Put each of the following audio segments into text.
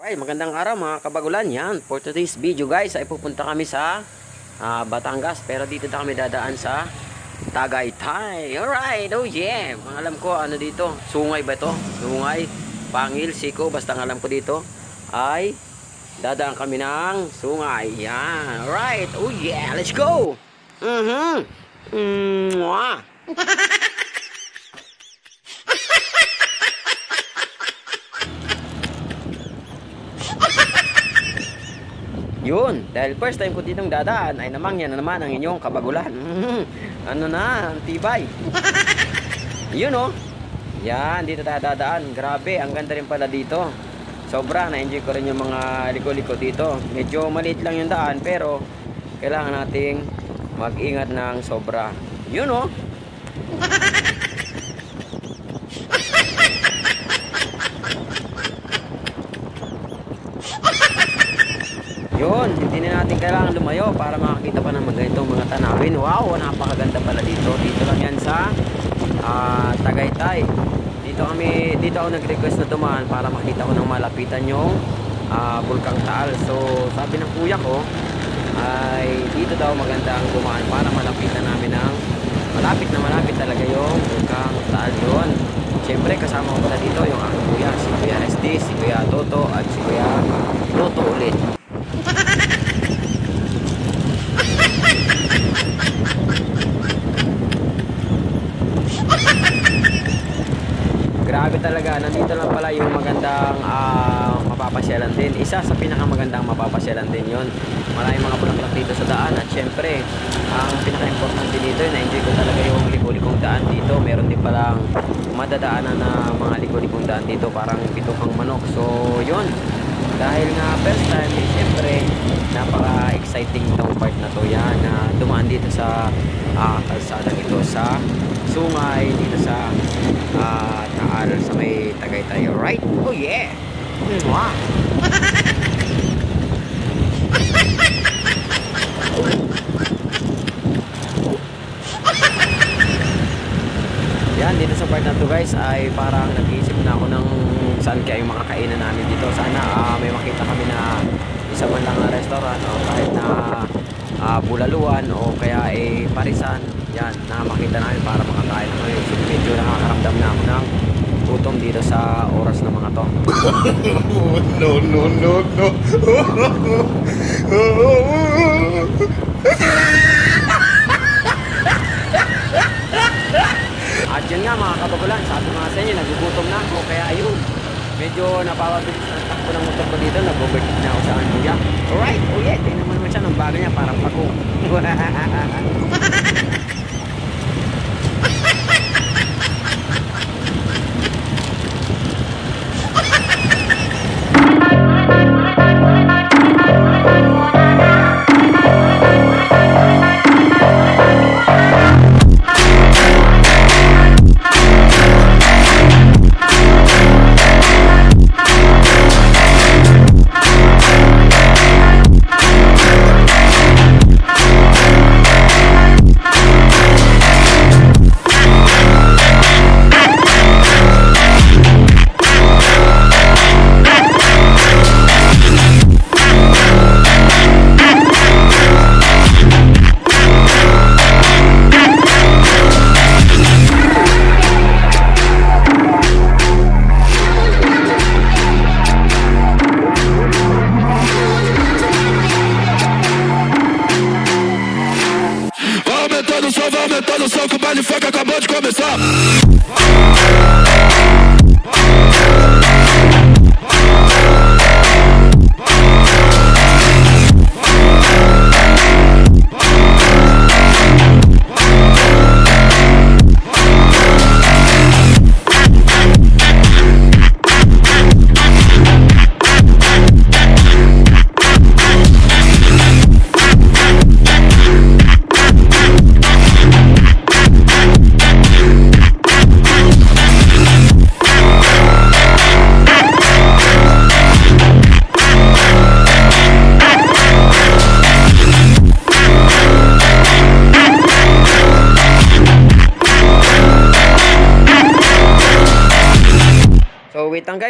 Ay, magandang araw mga kabagulan. Yan, for today's video guys ay pupunta kami sa Batangas, pero dito na kami dadaan sa Tagaytay. Alright, oh yeah. Ang alam ko ano dito, Sungay ba ito? Sungay, Pangil, Siko, basta ang alam ko dito ay dadaan kami ng Sungay. Yan, alright, oh yeah, let's go. Mwah. Yun, dahil first time ko ditong dadaan ay namangyan na naman ang inyong kabagulan. Ano na, ang tibay. Yun oh. Yan, dito tayo dadaan. Grabe, ang ganda rin pala dito. Sobra, na-enjoy ko rin yung mga liko-liko dito. Medyo maliit lang yung daan, pero kailangan nating mag-ingat ng sobra. Yun oh. Yun, hindi na natin kailangan lumayo para makakita pa ng ganitong mga tanawin. Wow, napakaganda pala dito. Dito lang yan sa Tagaytay. Dito ako nag-request na dumaan para makita ko ng malapitan yung Bulkang Taal. So, sabi ng kuya ko ay dito daw maganda ang dumaan para malapitan namin ng malapit talaga yung Bulkang Taal doon. Siyempre, kasama ko pala dito yung aking kuya, si Kuya SD, si Kuya Toto, at si Kuya Toto ulit. Grabe talaga, nandito lang pala yung magandang mapapasyalan din. Isa sa pinakamagandang mapapasyalan din yun. Maraming mga bulaklak dito sa daan at syempre ang pinaka-importante dito, na-enjoy ko talaga yung liko-likong daan dito. Meron din palang madadaanan na mga liko-likong daan dito, parang pitokang manok. So yun, dahil nga first time, syempre napaka-exciting itong part na to. Yan, na dumaan dito sa kalsadang ito sa Sungay, dito sa Taal, sa may Tagaytay. Alright? Oh yeah! Wow! Yan, dito sa part na to guys ay parang nag-iisip na ako ng saan kaya yung mga kainan namin dito. Sana may makita kami na isa man lang na restaurant o kahit na bulaluan o kaya parisan. Yan, na makita namin para makakain na kami. So, medyo nakakaramdam na ako ng gutom dito sa oras ng mga to. No. At yun nga mga kabagulan, sabi mga sa inyo, nagugutom na ako. Kaya ayun, medyo napapabilis na takbo ng motor ko dito. Nag-overtake na ako sa akin kuya. Alright, oh yeah, tingnan mo naman siya ng bago niya, parang pako. Vai aumentando o som que o baile funk acabou de começar.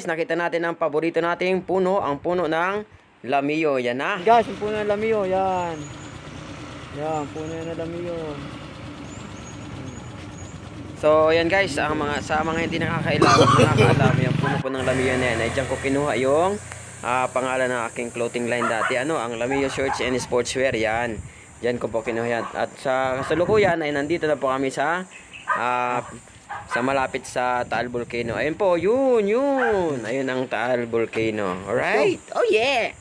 guys, nakita natin ang paborito nating puno, ang puno ng Lamio. Yan na. Guys, ang puno ng Lamio, yan. Yan, puno ng Lamio. So, yan guys, sa mga hindi nakakaalam, yung puno po ng Lamio na yan, ay dyan ko kinuha yung pangalan ng aking clothing line dati. Ang Lamio Shorts and Sportswear, yan. Yan ko po kinuha yan. At sa kasalukuyan ay nandito na po kami sa malapit sa Taal Volcano. Ayun po, yun. Ayun ang Taal Volcano. Alright? Oh yeah!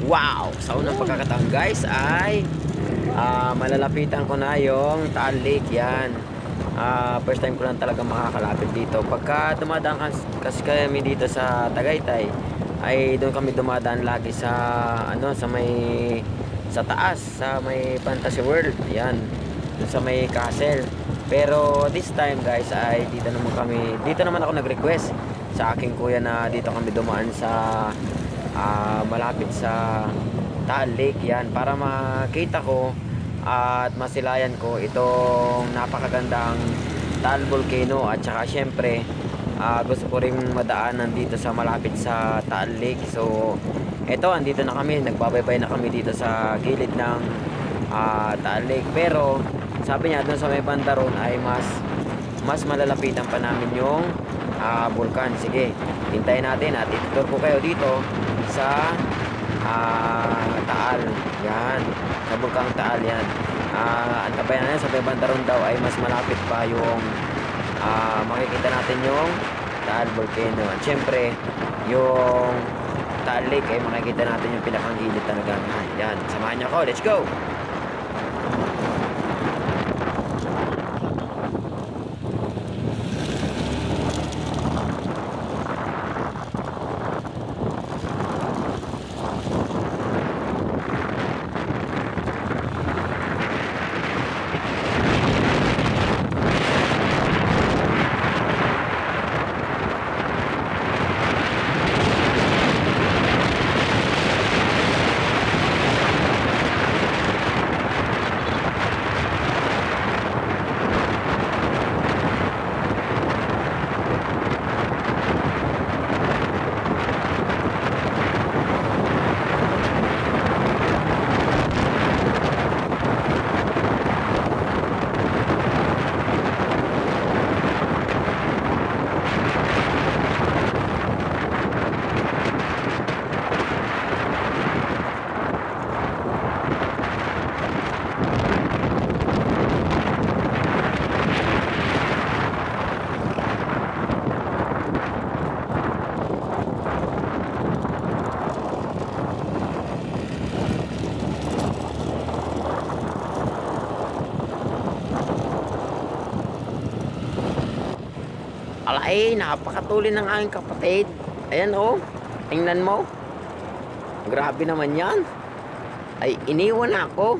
Wow! Sa unang pagkakataon guys ay malalapitan ko na yung Taal Lake. Yan. First time ko lang talaga makakalapit dito. Pagka dumadaan kasi kami dito sa Tagaytay, ay doon kami dumadaan lagi sa sa taas, sa may Fantasy World. Yan. Doon sa may castle. Pero this time guys ay dito naman ako nag-request sa aking kuya na dito kami dumaan sa malapit sa Taal Lake. Yan, para makita ko at masilayan ko itong napakagandang Taal Volcano. At saka syempre gusto ko rin madaanan dito sa malapit sa Taal Lake. So eto, andito na kami, nagbabaybay na kami dito sa gilid ng Taal Lake. Pero sabi niya doon sa may banda ron ay mas malalapitan pa namin yung vulkan. Sige, hintayin natin at itutur ko kayo dito sa Taal. Yan, sa Bulkang Taal. Yan, antabayan na yan, sa may banda ron daw ay mas malapit pa yung makikita natin yung Taal Volcano. At syempre yung Taal Lake ay makikita natin yung pinakang gilid talaga. Yan, samahan niyo ako, let's go! Alay, napakatuli ng aking kapatid. Ayan oh, tingnan mo. Grabe naman yan. Ay, iniwan ako.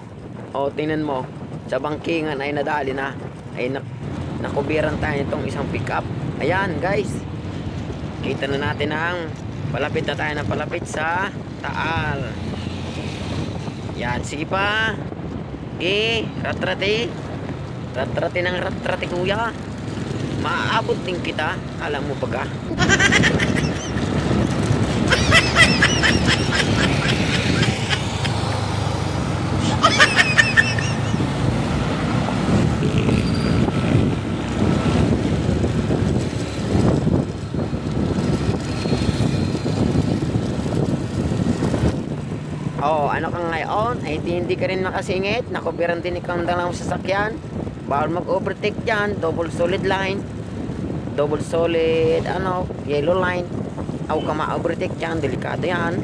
O, tingnan mo. Sa bangkingan ay nadali na. Ay, nakubiran tayo itong isang pickup. Ayan guys, kita na natin ang palapit na tayo ng palapit sa Taal. Yan, sige pa. Sige, ratrati. Ratrati ng ratrati kuya. Maaabot din kita. Alam mo ba ka? Oh, ano ka ngayon? Ay hindi ka rin nakasingit. Nakubiran din ikaw ng dalang sasakyan. Bawal mag-overtake dyan. Double solid line. Double solid, yellow line. Aw ka ma-overtake dyan. Delikado yan.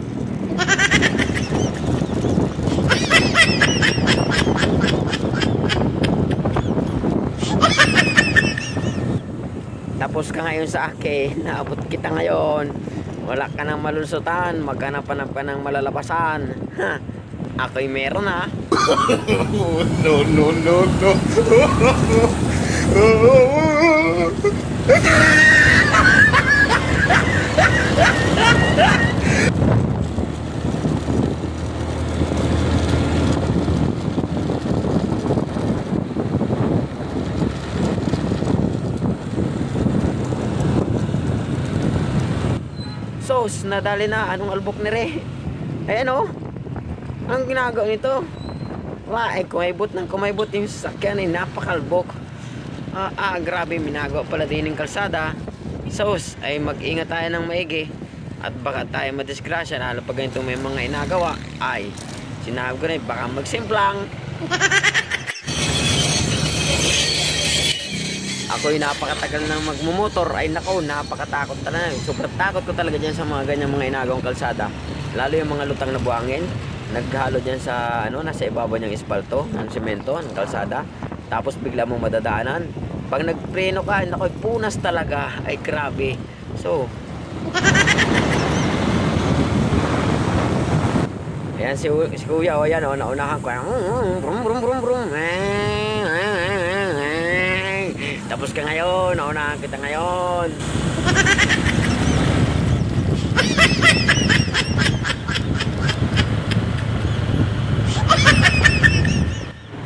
Tapos ka ngayon sa akin. Naabot kita ngayon. Wala ka nang malulusutan, maghanap-hanap ka ng malalabasan. Ha, ako'y meron ha. No, no, no, no. Sos, nadali na. Anong albok ni Re? Ayan o. Anong ginagawa nito? Wala, kumaybot yung sasakyan ay napakalbok. Grabe, minagawa pala din ng kalsada. Sos, ay mag-ingat tayo ng maigi. At baka tayo madisgrasya, lalo pag ganito may mga inagawa. Ay, sinabi ko na baka magsimplang. Ako'y napakatagal nang magmumotor. Ay nako, napakatakot talaga. Sobrang takot ko talaga dyan sa mga ganyang mga inagawang kalsada. Lalo yung mga lutang na buhangin. Naghalo dyan sa nasa ibabaw ng espalto, ng semento, ng kalsada. Tapos bigla mong madadaanan. Pag nagpreno ka, nako'y punas talaga. Ay grabe. So, ayan si kuya, o yan, naunahan ko. Brum brum brum brum. Tapos ka ngayon, naunahan kita ngayon.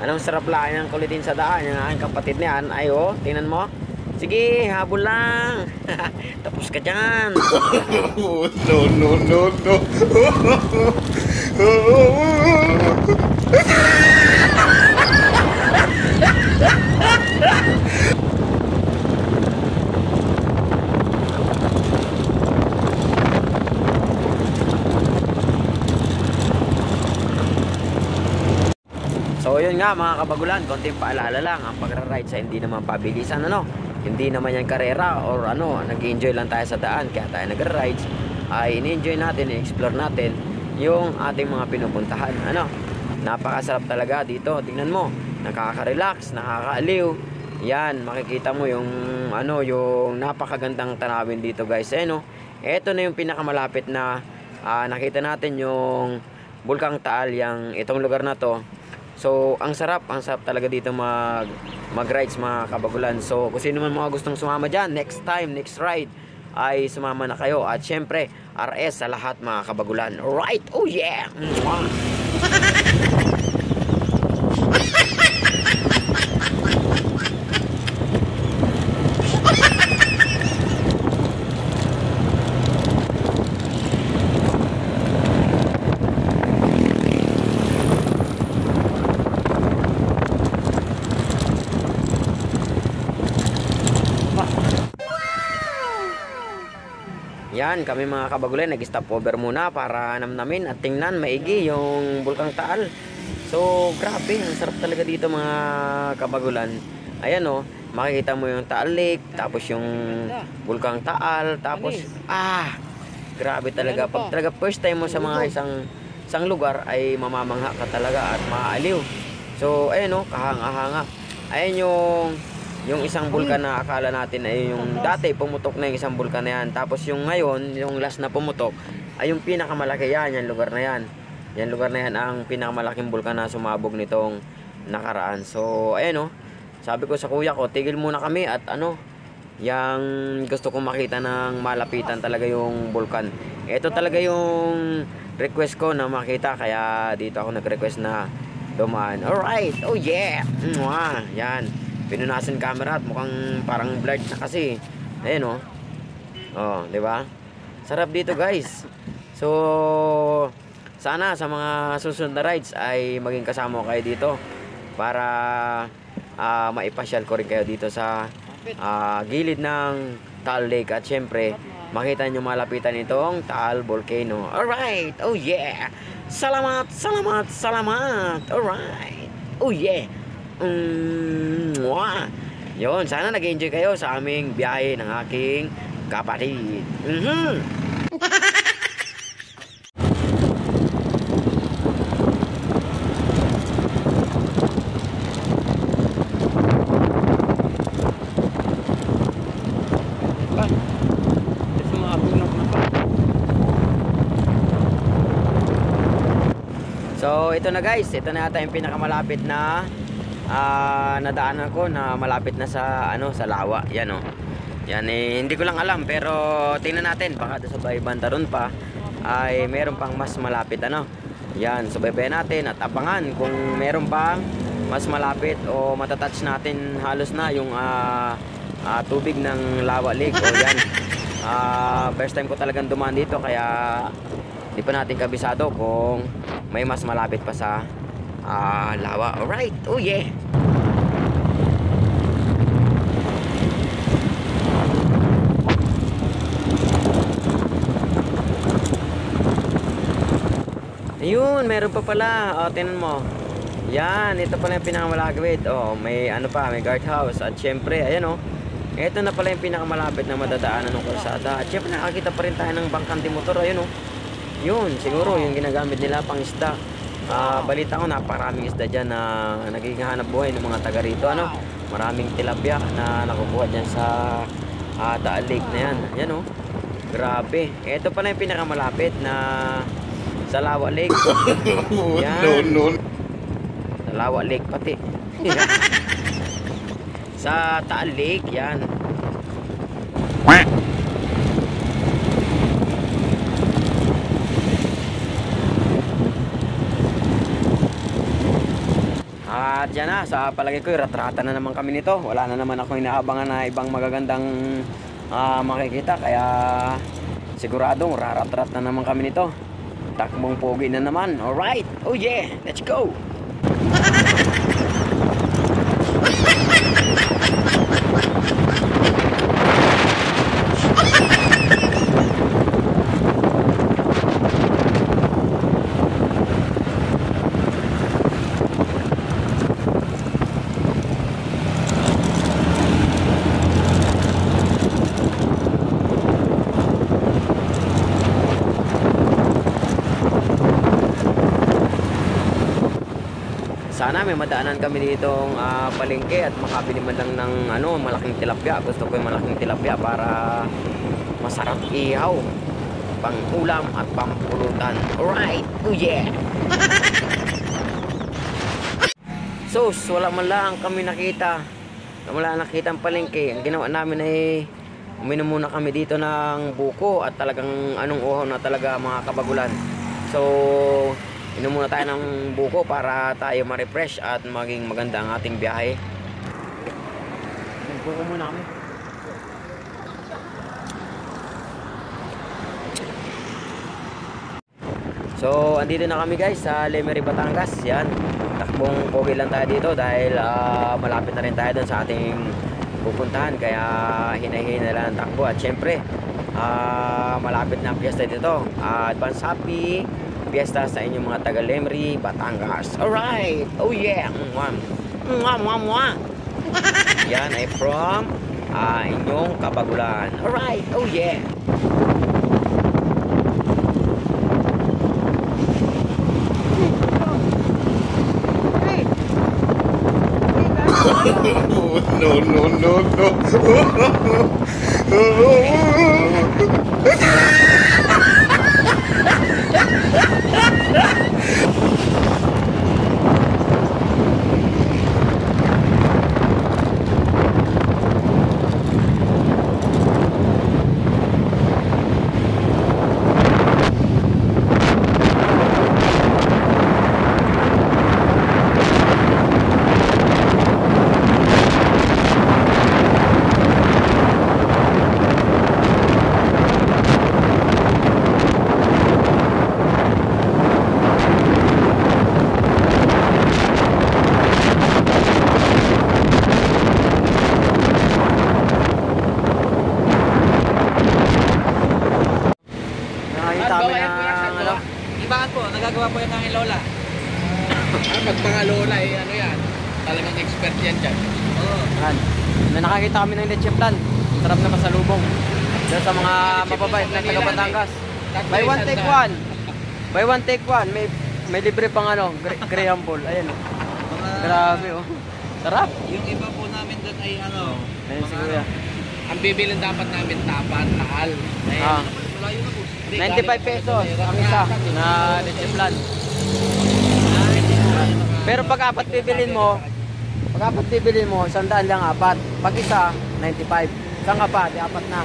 Anong sarap lang ng kulitin sa daan. Yung aking kapatid niyan, ay tingnan mo. Sige, habol lang. Tapos ka dyan. No, no, no, no. So yun nga mga kabagulan, konting paalala lang ang pagra-ride sa hindi naman pabilisan hindi naman yan karera or nag-enjoy lang tayo sa daan kaya tayo nagra-rides, ay ini-enjoy natin, i-explore natin yung ating mga pinupuntahan. Napakasarap talaga dito, tingnan mo, nakaka-relax, nakakaaliw. Yan, makikita mo yung yung napakagandang tanawin dito guys. Ito na yung pinakamalapit na nakita natin yung Bulkang Taal, itong lugar na to. So, ang sarap talaga dito mag-rides mga kabagulan. So, kung sino man mga gustong sumama dyan, next time, next ride, ay sumama na kayo. At syempre, RS sa lahat mga kabagulan. Alright, oh yeah! Yan, kami mga kabagulan, nag-stop over muna para namnamin at tingnan maigi yung Bulkang Taal. So, grabe, ang sarap talaga dito mga kabagulan. Ayan makikita mo yung Taal Lake, tapos yung Bulkang Taal, tapos grabe talaga. Pag talaga first time mo sa mga isang lugar ay mamamangha ka talaga at maaaliw. So, ayan kahanga-hanga. Ayan yung isang bulkan na akala natin ay yung dati pumutok na yung isang bulkan na yan. Tapos yung ngayon, yung last na pumutok ay yung pinakamalaki yung lugar na yan. Yan lugar na yan ang pinakamalaking bulkan na sumabog nitong nakaraan. So ayan sabi ko sa kuya ko, tigil muna kami at yang gusto kong makita ng malapitan talaga yung bulkan. Ito talaga yung request ko na makita, kaya dito ako nag-request na dumaan. Alright, oh yeah. Mwah. Yan, pinunasan camera at mukhang parang blurred na kasi. Ayan oh. Oh, di ba? Sarap dito guys. So, sana sa mga susunod na rides ay maging kasama ko kayo dito para maipasyal ko rin kayo dito sa gilid ng Taal Lake at syempre makita nyo malapitan itong Taal Volcano. Alright, oh yeah. Salamat, salamat, salamat. Alright, oh yeah. Mwah. Yun, sana nag-enjoy kayo sa aming biyahe ng aking kapatid. So ito na guys, ito na yata yung pinakamalapit na nadaanan ko na malapit na sa sa Lawa. Yan oh. Yan hindi ko lang alam pero tingnan natin baka sa banda ron pa ay meron pang mas malapit Yan, subaybayan natin at abangan kung meron pang mas malapit o matatouch natin halos na yung tubig ng Lawa Lake. O yan. First time ko talagang dumaan dito kaya di pa natin kabisado kung may mas malapit pa sa Lawa. Alright, oh yeah. Ayun, meron pa pala. O, tingnan mo. Yan, ito pala yung pinakamalapit. O, may may guardhouse. At syempre, ayan o. Ito na pala yung pinakamalapit na madadaanan ng kalsada. At syempre, nakakita pa rin tayo ng bangkante motor. Ayun o. Yun, siguro yung ginagamit nila pang isda. Balita ko, napakaraming isda dyan na nagiging hanap buhay ng mga taga rito. Maraming tilapia na nakukuha dyan sa Taal Lake na yan. Yan o. Grabe. Ito pala yung pinakamalapit na sa Lawa Lake. Yan. No. Sa Lawa Lake pati. Sa Taal Lake, yan. At yan na, sa palagay ko, ratrata na naman kami nito. Wala na naman ako inaabangan na ibang magagandang makikita. Kaya siguradong raratrat na naman kami nito. Takbong pogi na naman. Alright, oh yeah, let's go. Sana may madaanan kami ditong palengke at makabili man lang ng malaking tilapia. Gusto ko yung malaking tilapia para masarap ihaw, pang ulam at pampulutan. Alright, oh yeah. So, wala man lang kami nakita. Wala nakita ang palengke. Ang ginawa namin ay uminom muna kami dito ng buko at talagang uhaw na talaga mga kabagulan. So, inom muna tayo ng buko para tayo ma-refresh at maging maganda ang ating biyahe. Buko muna kami. So, andito na kami guys sa Lemery, Batangas. Yan. Takbong pogi lang tayo dito dahil malapit na rin tayo doon sa ating pupuntahan. Kaya hinay-hinay lang ang takbo. At syempre, malapit na ang piyesta dito. Advance happy Fiesta sa inyong mga taga Lemery, Batangas. Alright, oh yeah. Mwah. Yan ay from inyong Kabagulan. Alright, oh yeah. pag mga lola ano yan, talagang expert yan dyan. Yan. May nakakita kami ng leche plan. Sarap na pasalubong. Dahil sa mga mababait na taga Batangas. Buy one take one. Buy one take one. May libre pang Graham Ball. Ayan oh. Grabe oh. Sarap. Yung iba po namin doon ay Ayan si Kuya. ang bibilin dapat namin tapat, taal. Ah. Malayo na po. 95 pesos ang isa na leche plan. Pero pag apat bibilin mo, 100 lang apat. Pag isa, 95. Isang apat, di apat na.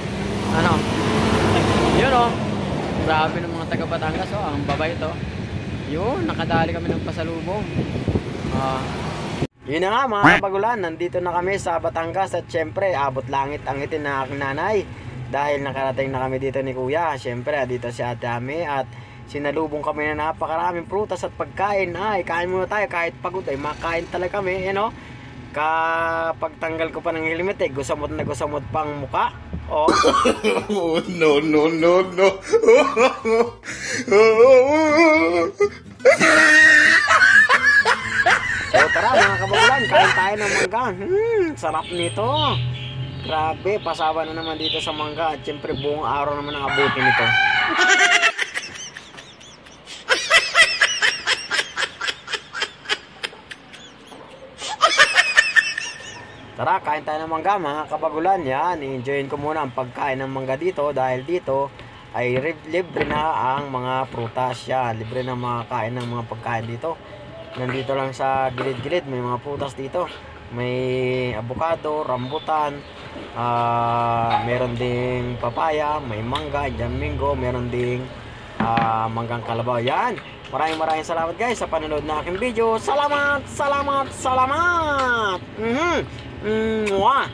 Yun oh. Grabe ng mga taga Batangas oh. Ang babay ito. Yun, nakadali kami ng pasalubong. Yun na nga mga kapagulan, nandito na kami sa Batangas at syempre abot langit ang itin na aking nanay. Dahil nakarating na kami dito ni Kuya. Syempre dito si Ate Ami at sinalubong kami na napakaraming prutas at pagkain. Ay, kain muna tayo kahit pagod ay makain talaga kami, you know? Kapag tanggal ko pa ng helmet gusamot na gusamot pang muka. Oh. No, no, no, no. So tara mga kabagulan, kain tayo ng mangga. Sarap nito. Grabe, pasawa na naman dito sa mangga. At syempre buong araw naman ang abutin nito. Tara, kain tayo ng mangga mga kabagulan. Yan, i-enjoyin ko muna ang pagkain ng mangga dito. Dahil dito ay libre na ang mga prutas. Yan, libre na mga kain ng mga pagkain dito. Nandito lang sa gilid-gilid, may mga prutas dito. May avocado, rambutan, meron ding papaya, may mangga, jamingo, meron ding manggang kalabaw. Yan. Maraming salamat guys sa panonood ng aking video. Salamat! Salamat! Salamat! Mwah!